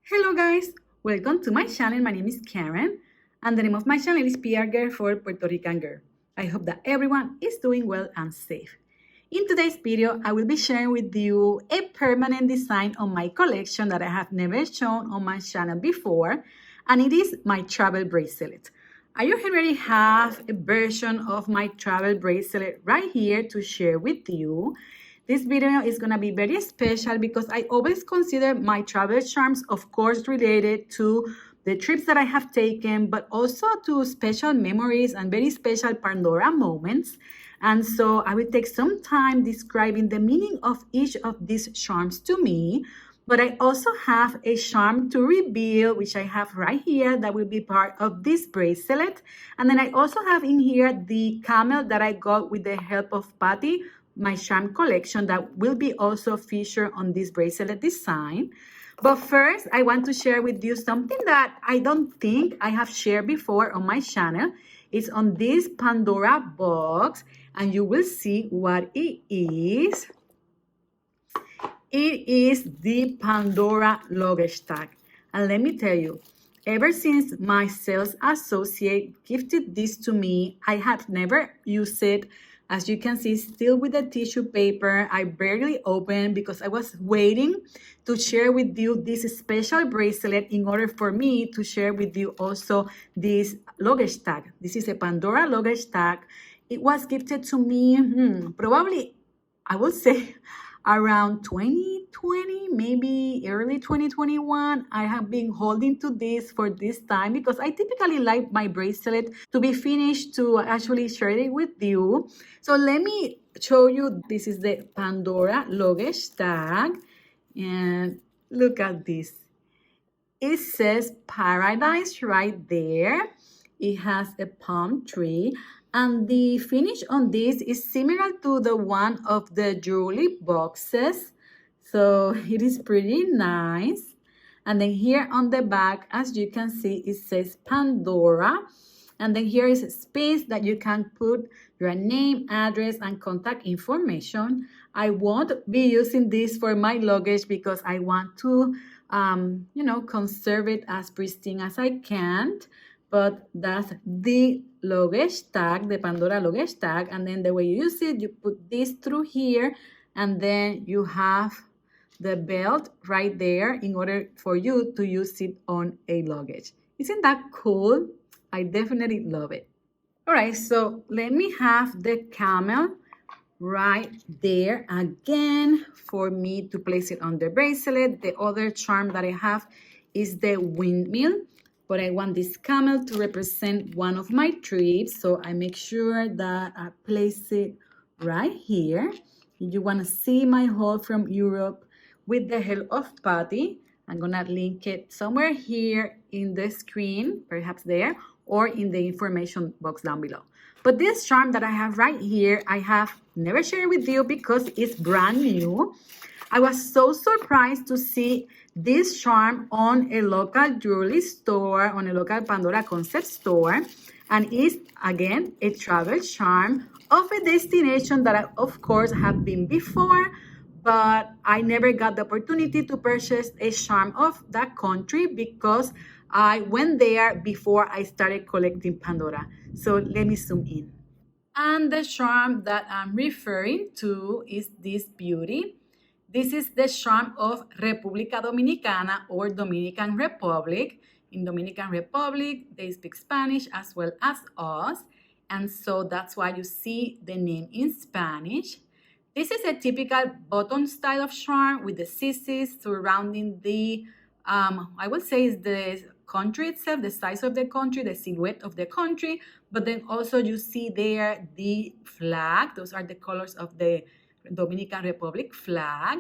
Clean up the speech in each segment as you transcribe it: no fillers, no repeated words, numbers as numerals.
Hello guys, welcome to my channel. My name is Karen and the name of my channel is PRgrl for Puerto Rican girl. I hope that everyone is doing well and safe. In today's video, I will be sharing with you a permanent design on my collection that I have never shown on my channel before, and it is my travel bracelet. I already have a version of my travel bracelet right here to share with you. This video is going to be very special because I always consider my travel charms, of course, related to the trips that I have taken, but also to special memories and very special Pandora moments. And so I will take some time describing the meaning of each of these charms to me. But I also have a charm to reveal, which I have right here, that will be part of this bracelet. And then I also have in here the camel that I got with the help of Patty, my charm collection, that will be also featured on this bracelet design. But first, I want to share with you something that I don't think I have shared before on my channel. It's on this Pandora box, and you will see what it is. It is the Pandora luggage tag. And let me tell you, ever since my sales associate gifted this to me, I have never used it. As you can see, still with the tissue paper. I barely opened because I was waiting to share with you this special bracelet in order for me to share with you also this luggage tag. This is a Pandora luggage tag. It was gifted to me probably, I would say, around 2020, maybe early 2021. I have been holding to this for this time because I typically like my bracelet to be finished to actually share it with you. So let me show you. This is the Pandora luggage tag, and look at this. It says paradise right there. It has a palm tree. And the finish on this is similar to the one of the jewelry boxes. So it is pretty nice. And then here on the back, as you can see, it says Pandora. And then here is a space that you can put your name, address, and contact information. I won't be using this for my luggage because I want to, conserve it as pristine as I can. But that's the luggage tag, the Pandora luggage tag. And then the way you use it, you put this through here, and then you have the belt right there in order for you to use it on a luggage. Isn't that cool? I definitely love it. All right, so let me have the camel right there again for me to place it on the bracelet. The other charm that I have is the windmill, but I want this camel to represent one of my trips, so I make sure that I place it right here. If you want to see my haul from Europe with the help of Patty, I'm gonna link it somewhere here in the screen, perhaps there, or in the information box down below. But this charm that I have right here, I have never shared with you because it's brand new. I was so surprised to see this charm on a local jewelry store, on a local Pandora concept store. And it's, again, a travel charm of a destination that I, of course, have been before, but I never got the opportunity to purchase a charm of that country because I went there before I started collecting Pandora. So let me zoom in. And the charm that I'm referring to is this beauty. This is the charm of República Dominicana or Dominican Republic. In Dominican Republic, they speak Spanish as well as us. And so that's why you see the name in Spanish. This is a typical button style of charm with the CCs surrounding the, I would say is the country itself, the size of the country, the silhouette of the country. But then also you see there the flag. Those are the colors of the Dominican Republic flag.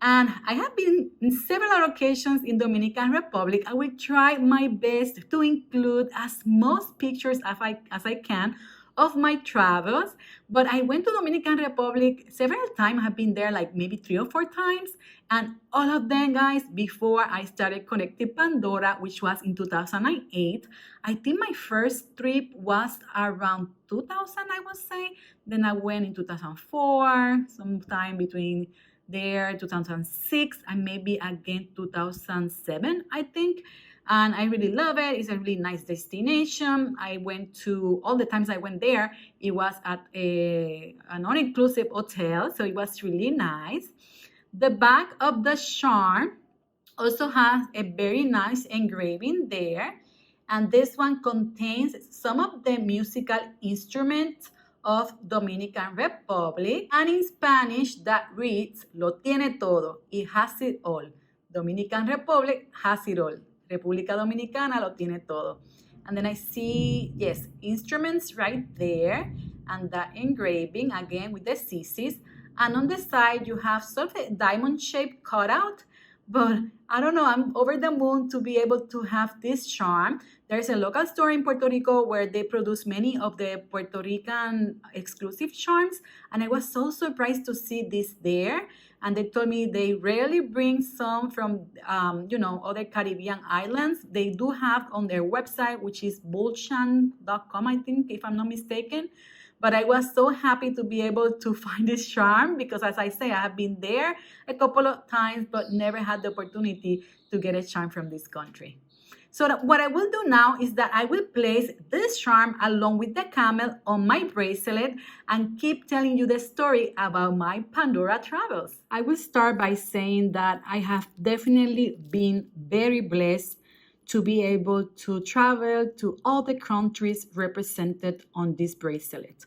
And I have been in several occasions in Dominican Republic. I will try my best to include as most pictures as I can of my travels. But I went to Dominican Republic several times. I have been there like maybe 3 or 4 times. And all of them, guys, before I started collecting Pandora, which was in 2008. I think my first trip was around 2000, I would say. Then I went in 2004, sometime between there 2006 and maybe again 2007, I think. And I really love it. It's a really nice destination. I went to, all the times I went there, it was at an all-inclusive hotel, so it was really nice. The back of the charm also has a very nice engraving there. And this one contains some of the musical instruments of Dominican Republic. And in Spanish that reads, lo tiene todo, it has it all. Dominican Republic has it all. República Dominicana lo tiene todo. And then I see, yes, instruments right there. And that engraving, again, with the CCs. And on the side, you have sort of a diamond-shaped cutout. But I don't know, I'm over the moon to be able to have this charm. There's a local store in Puerto Rico where they produce many of the Puerto Rican exclusive charms. And I was so surprised to see this there. And they told me they rarely bring some from, other Caribbean islands. They do have on their website, which is bulchan.com, I think, if I'm not mistaken. But I was so happy to be able to find this charm because, as I say, I have been there a couple of times, but never had the opportunity to get a charm from this country. So what I will do now is that I will place this charm along with the camel on my bracelet and keep telling you the story about my Pandora travels. I will start by saying that I have definitely been very blessed to be able to travel to all the countries represented on this bracelet.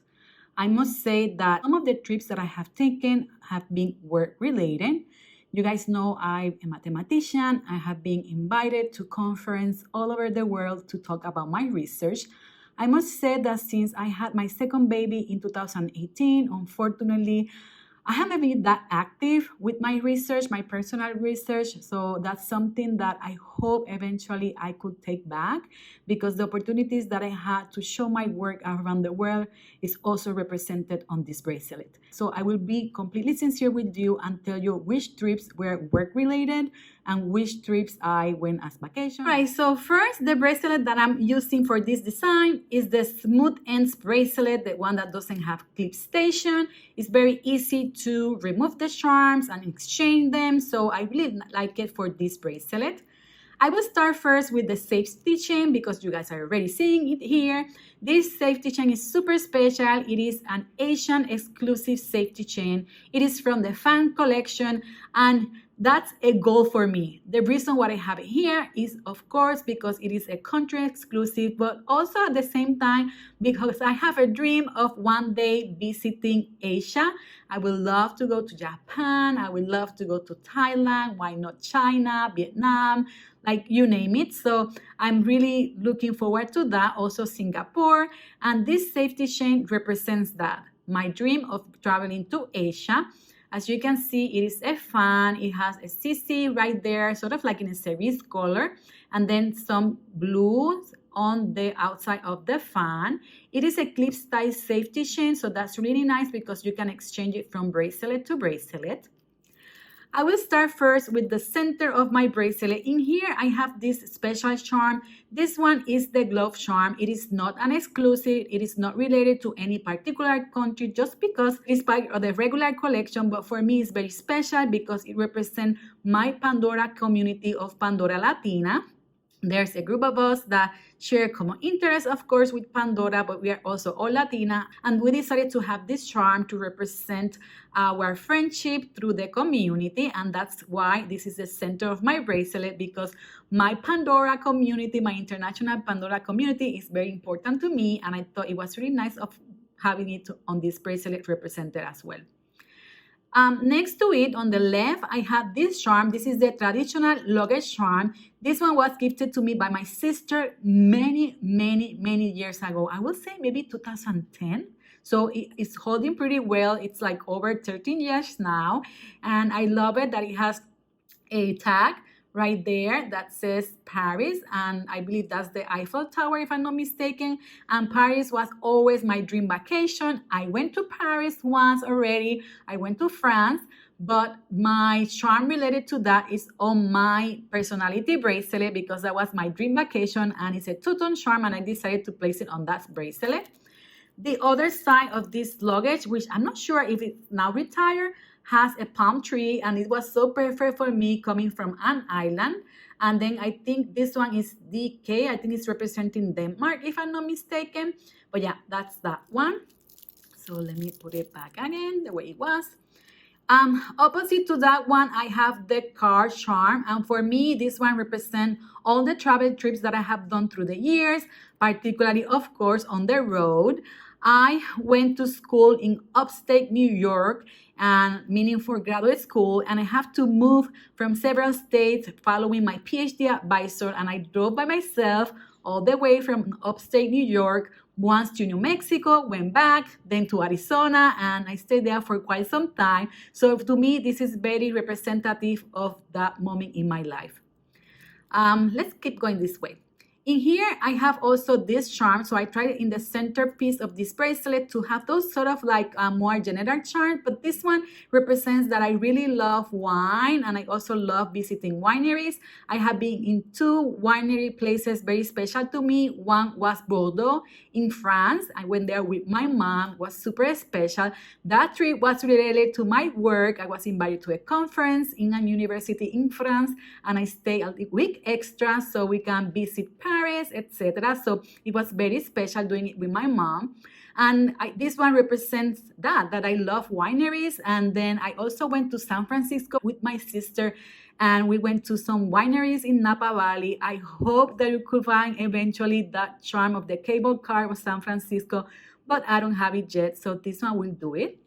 I must say that some of the trips that I have taken have been work-related. You guys know I'm a mathematician. I have been invited to conferences all over the world to talk about my research. I must say that since I had my second baby in 2018, unfortunately, I haven't been that active with my research, my personal research. So that's something that I hope eventually I could take back because the opportunities that I had to show my work around the world is also represented on this bracelet. So I will be completely sincere with you and tell you which trips were work-related and which trips I went as vacation. All right, so first, the bracelet that I'm using for this design is the Smooth Ends bracelet, the one that doesn't have clip station. It's very easy to remove the charms and exchange them, so I really like it for this bracelet. I will start first with the safety chain because you guys are already seeing it here. This safety chain is super special. It is an Asian exclusive safety chain. It is from the fan collection and that's a goal for me. The reason why I have it here is, of course, because it is a country exclusive, but also at the same time, because I have a dream of one day visiting Asia. I would love to go to Japan. I would love to go to Thailand. Why not China, Vietnam, like you name it. So I'm really looking forward to that. Also Singapore. And this safety chain represents that. My dream of traveling to Asia. As you can see, it is a fan. It has a CC right there, sort of like in a cerise color, and then some blues on the outside of the fan. It is a clip style safety chain, so that's really nice because you can exchange it from bracelet to bracelet. I will start first with the center of my bracelet. In here, I have this special charm. This one is the glove charm. It is not an exclusive. It is not related to any particular country just because it's part of the regular collection. But for me, it's very special because it represents my Pandora community of Pandora Latina. There's a group of us that share common interests, of course, with Pandora, but we are also all Latina. And we decided to have this charm to represent our friendship through the community. And that's why this is the center of my bracelet, because my Pandora community, my international Pandora community is very important to me. And I thought it was really nice of having it on this bracelet represented as well. Next to it, on the left, I have this charm. This is the traditional luggage charm. This one was gifted to me by my sister many years ago. I would say maybe 2010. So it's holding pretty well. It's like over 13 years now. And I love it that it has a tag right there that says Paris, and I believe that's the Eiffel Tower if I'm not mistaken. And Paris was always my dream vacation. I went to Paris once already. I went to France, but my charm related to that is on my personality bracelet because that was my dream vacation, and it's a two-tone charm, and I decided to place it on that bracelet. The other side of this luggage, which I'm not sure if it's now retired, has a palm tree, and it was so perfect for me coming from an island. And then I think this one is DK. I think it's representing Denmark, if I'm not mistaken. But yeah, that's that one. So let me put it back again the way it was. Opposite to that one, I have the car charm. And for me, this one represents all the travel trips that I have done through the years, particularly, of course, on the road. I went to school in upstate New York, and meaning for graduate school, and I have to move from several states following my PhD advisor, and I drove by myself all the way from upstate New York, once to New Mexico, went back, then to Arizona, and I stayed there for quite some time. So to me, this is very representative of that moment in my life. Let's keep going this way. In here, I have also this charm. So I tried in the centerpiece of this bracelet to have those sort of like more general charms. But this one represents that I really love wine, and I also love visiting wineries. I have been in 2 winery places very special to me. One was Bordeaux in France. I went there with my mom. It was super special. That trip was related to my work. I was invited to a conference in a university in France, and I stayed a week extra so we can visit Paris, etc. So it was very special doing it with my mom. And this one represents that I love wineries. And then I also went to San Francisco with my sister, and we went to some wineries in Napa Valley. I hope that you could find eventually that charm of the cable car of San Francisco, but I don't have it yet, so this one will do it.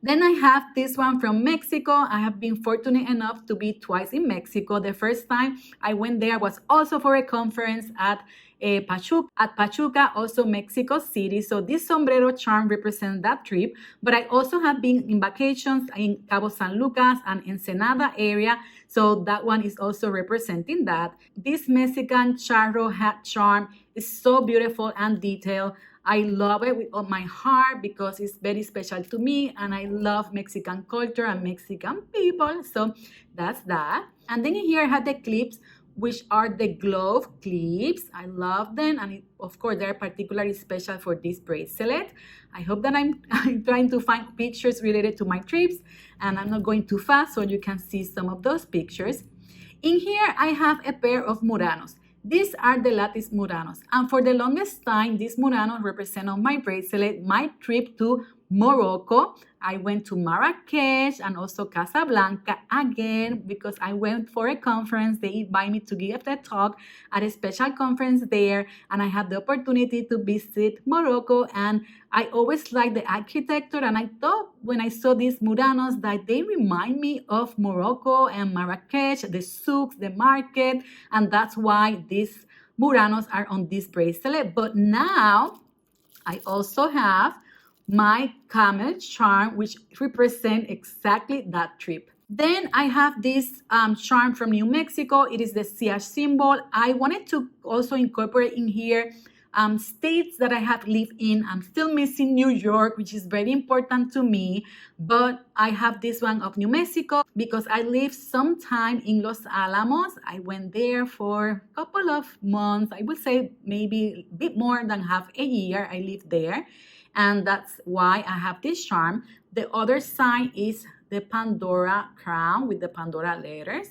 Then I have this one from Mexico. I have been fortunate enough to be twice in Mexico. The first time I went there was also for a conference at Pachuca, also Mexico City. So this sombrero charm represents that trip. But I also have been in vacations in Cabo San Lucas and Ensenada area. So that one is also representing that. This Mexican charro hat charm is so beautiful and detailed. I love it with all my heart because it's very special to me, and I love Mexican culture and Mexican people. So that's that. And then here I have the clips, which are the glove clips. I love them, and of course they're particularly special for this bracelet. I hope that I'm trying to find pictures related to my trips, and I'm not going too fast so you can see some of those pictures. In here I have a pair of Muranos. These are the lattice Muranos, and for the longest time, these Muranos represent on my bracelet my trip to Morocco. I went to Marrakech and also Casablanca again because I went for a conference. They invited me to give a talk at a special conference there, and I had the opportunity to visit Morocco, and I always liked the architecture, and I thought when I saw these Muranos that they remind me of Morocco and Marrakech, the souks, the market, and that's why these Muranos are on this bracelet. But now I also have my camel charm, which represent exactly that trip. Then I have this charm from New Mexico. It is the CH symbol. I wanted to also incorporate in here states that I have lived in. I'm still missing New York, which is very important to me, but I have this one of New Mexico because I lived some time in Los Alamos. I went there for a couple of months. I would say maybe a bit more than half a year I lived there. And that's why I have this charm. The other side is the Pandora crown with the Pandora letters.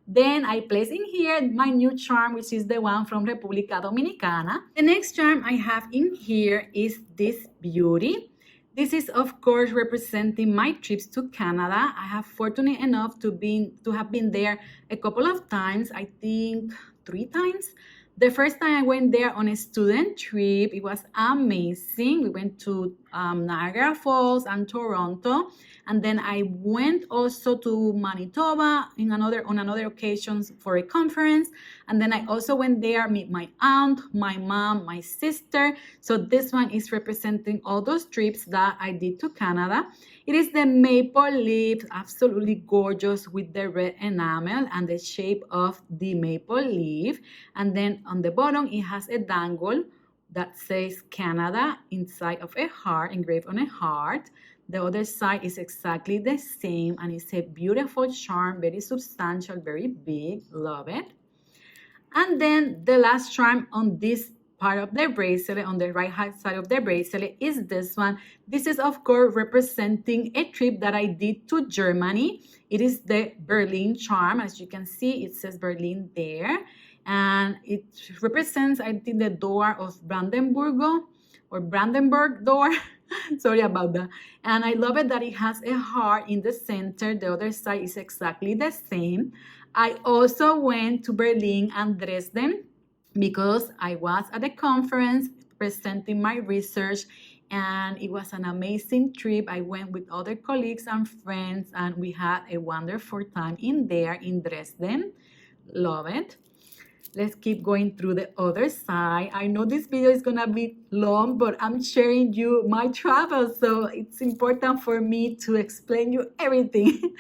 Then I place in here my new charm, which is the one from República Dominicana. The next charm I have in here is this beauty. This is, of course, representing my trips to Canada. I have fortunate enough to have been there a couple of times, I think 3 times. The first time I went there on a student trip, it was amazing. We went to Niagara Falls and Toronto, and then I went also to Manitoba on another occasion for a conference, and then I also went there meet my aunt, my mom, my sister. So this one is representing all those trips that I did to Canada. It is the maple leaf, absolutely gorgeous with the red enamel and the shape of the maple leaf. And then on the bottom, it has a dangle that says Canada inside of a heart, engraved on a heart. The other side is exactly the same, and it's a beautiful charm, very substantial, very big. Love it. And then the last charm on this part of the bracelet, on the right hand side of the bracelet, is this one. This is, of course, representing a trip that I did to Germany. It is the Berlin charm. As you can see, it says Berlin there. And it represents, I think, the door of Brandenburg door. Sorry about that. And I love it that it has a heart in the center. The other side is exactly the same. I also went to Berlin and Dresden because I was at a conference presenting my research, and it was an amazing trip. I went with other colleagues and friends, and we had a wonderful time in Dresden. Love it. Let's keep going through the other side. I know this video is gonna be long, but I'm sharing you my travels, so it's important for me to explain you everything.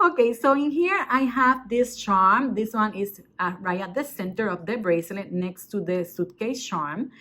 Okay, so in here I have this charm. This one is right at the center of the bracelet next to the suitcase charm.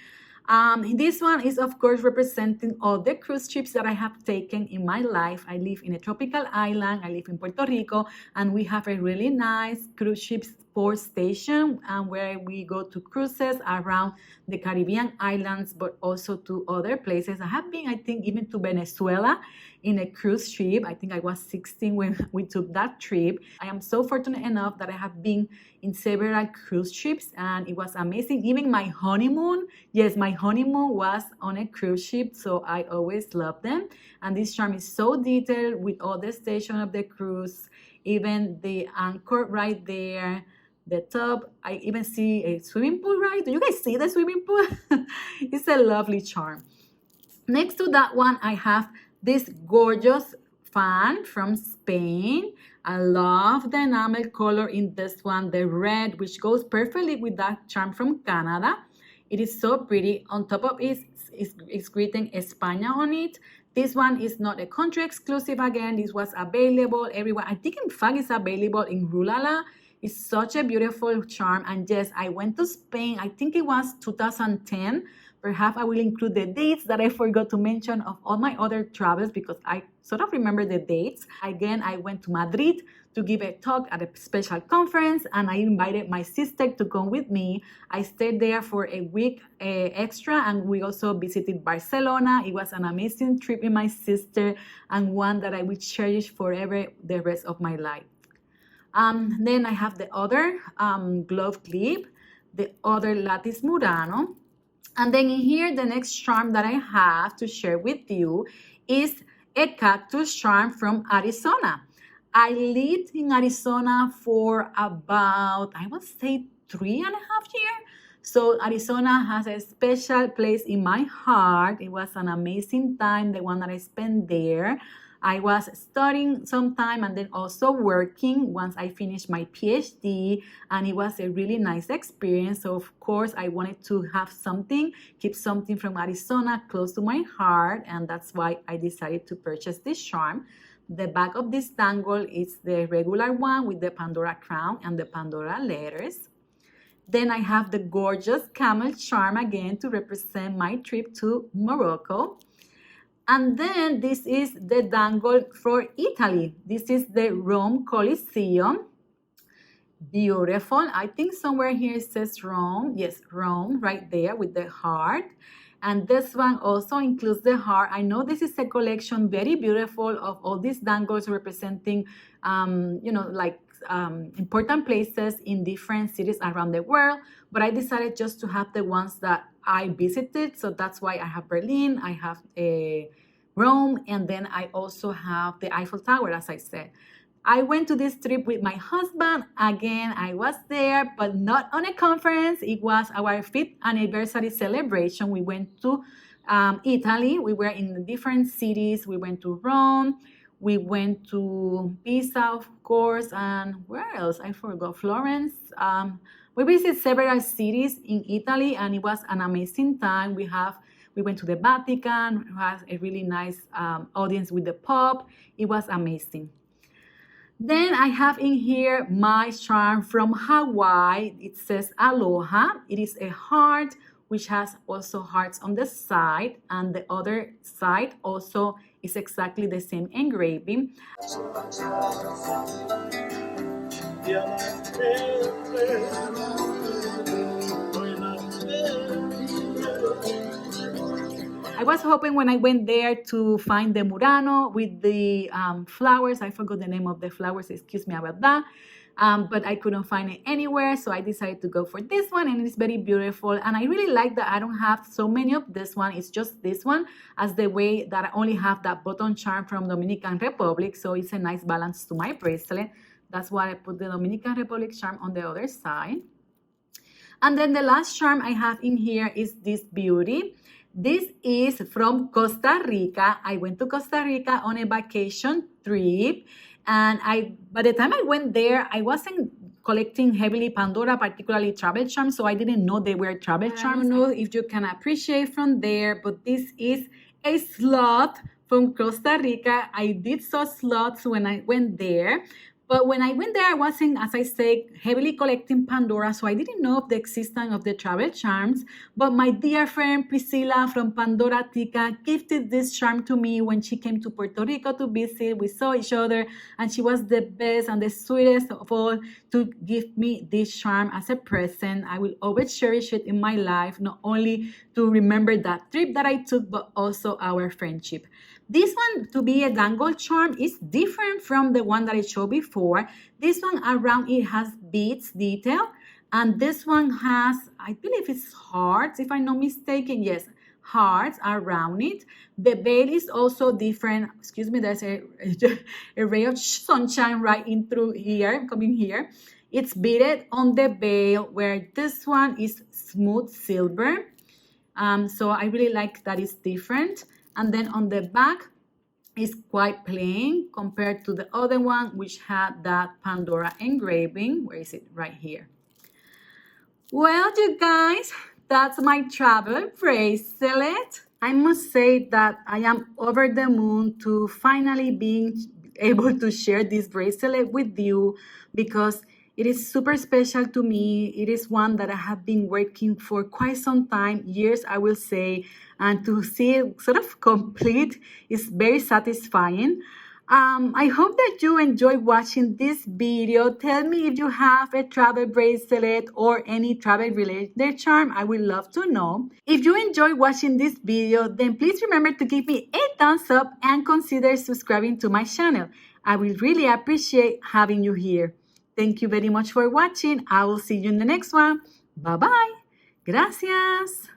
This one is, of course, representing all the cruise trips that I have taken in my life. I live in a tropical island. I live in Puerto Rico, and we have a really nice cruise ship port station where we go to cruises around the Caribbean islands, but also to other places. I have been, I think, even to Venezuela in a cruise trip. I think I was 16 when we took that trip. I am so fortunate enough that I have been in several cruise trips, and it was amazing. Even my honeymoon, yes, my honeymoon was on a cruise ship, so I always love them. And this charm is so detailed with all the station of the cruise, even the anchor right there, the top. I even see a swimming pool, right? Do you guys see the swimming pool? It's a lovely charm. Next to that one, I have this gorgeous fan from Spain. I love the enamel color in this one, the red, which goes perfectly with that charm from Canada. It is so pretty. On top of it, it's written España on it. This one is not a country exclusive again. This was available everywhere. I think, in fact, it's available in Rulala. It's such a beautiful charm. And yes, I went to Spain. I think it was 2010. Perhaps I will include the dates that I forgot to mention of all my other travels because I sort of remember the dates. Again, I went to Madrid to give a talk at a special conference, and I invited my sister to come with me. I stayed there for a week extra, and we also visited Barcelona. It was an amazing trip with my sister, and one that I will cherish forever the rest of my life. Then I have the other glove clip, the other lattice Murano. And then in here, the next charm that I have to share with you is a cactus charm from Arizona. I lived in Arizona for about, I would say, 3.5 years. So Arizona has a special place in my heart. It was an amazing time, the one that I spent there. I was studying sometime and then also working once I finished my PhD, and it was a really nice experience. So of course I wanted to have something, keep something from Arizona close to my heart, and that's why I decided to purchase this charm. The back of this dangle is the regular one with the Pandora crown and the Pandora letters. Then I have the gorgeous camel charm again to represent my trip to Morocco. And then this is the dangle for Italy. This is the Rome Colosseum. Beautiful. I think somewhere here it says Rome. Yes, Rome, right there with the heart. And this one also includes the heart. I know this is a collection, very beautiful, of all these dangles representing, important places in different cities around the world. But I decided just to have the ones that I visited. So that's why I have Berlin, I have Rome, and then I also have the Eiffel Tower, as I said. I went to this trip with my husband. Again, I was there, but not on a conference. It was our 5th anniversary celebration. We went to Italy. We were in different cities. We went to Rome. We went to Pisa, of course, and where else? I forgot. Florence. We visited several cities in Italy, and it was an amazing time. We went to the Vatican. We had a really nice audience with the Pope. It was amazing. Then I have in here my charm from Hawaii. It says Aloha. It is a heart, which has also hearts on the side, and the other side also is exactly the same engraving. was hoping when I went there to find the Murano with the flowers. I forgot the name of the flowers, excuse me about that. But I couldn't find it anywhere, so I decided to go for this one, and it's very beautiful. And I really like that I don't have so many of this one. It's just this one, as the way that I only have that button charm from Dominican Republic, so it's a nice balance to my bracelet. That's why I put the Dominican Republic charm on the other side. And then the last charm I have in here is this beauty. This is from Costa Rica. I went to Costa Rica on a vacation trip. And by the time I went there, I wasn't collecting heavily Pandora, particularly travel charms, so I didn't know they were travel charms. I don't know if you can appreciate from there, but this is a sloth from Costa Rica. I did saw sloths when I went there. But when I went there, I wasn't, as I said, heavily collecting Pandora, so I didn't know of the existence of the travel charms. But my dear friend Priscilla from Pandora Tica gifted this charm to me when she came to Puerto Rico to visit. We saw each other, and she was the best and the sweetest of all to give me this charm as a present. I will always cherish it in my life, not only to remember that trip that I took, but also our friendship. This one, to be a dangle charm, is different from the one that I showed before. This one around it has beads detail, and this one has, I believe it's hearts, if I'm not mistaken. Yes, hearts around it. The veil is also different. Excuse me, there's a ray of sunshine right in through here, coming here. It's beaded on the veil, where this one is smooth silver. So I really like that it's different. And then on the back is quite plain compared to the other one, which had that Pandora engraving. Where is it? Right here. Well, you guys, that's my travel bracelet. I must say that I am over the moon to finally being able to share this bracelet with you, because it is super special to me. It is one that I have been working for quite some time, years I will say, and to see it sort of complete is very satisfying. I hope that you enjoy watching this video. Tell me if you have a travel bracelet or any travel related charm. I would love to know. If you enjoy watching this video, then please remember to give me a thumbs up and consider subscribing to my channel. I will really appreciate having you here. Thank you very much for watching. I will see you in the next one. Bye-bye. Gracias.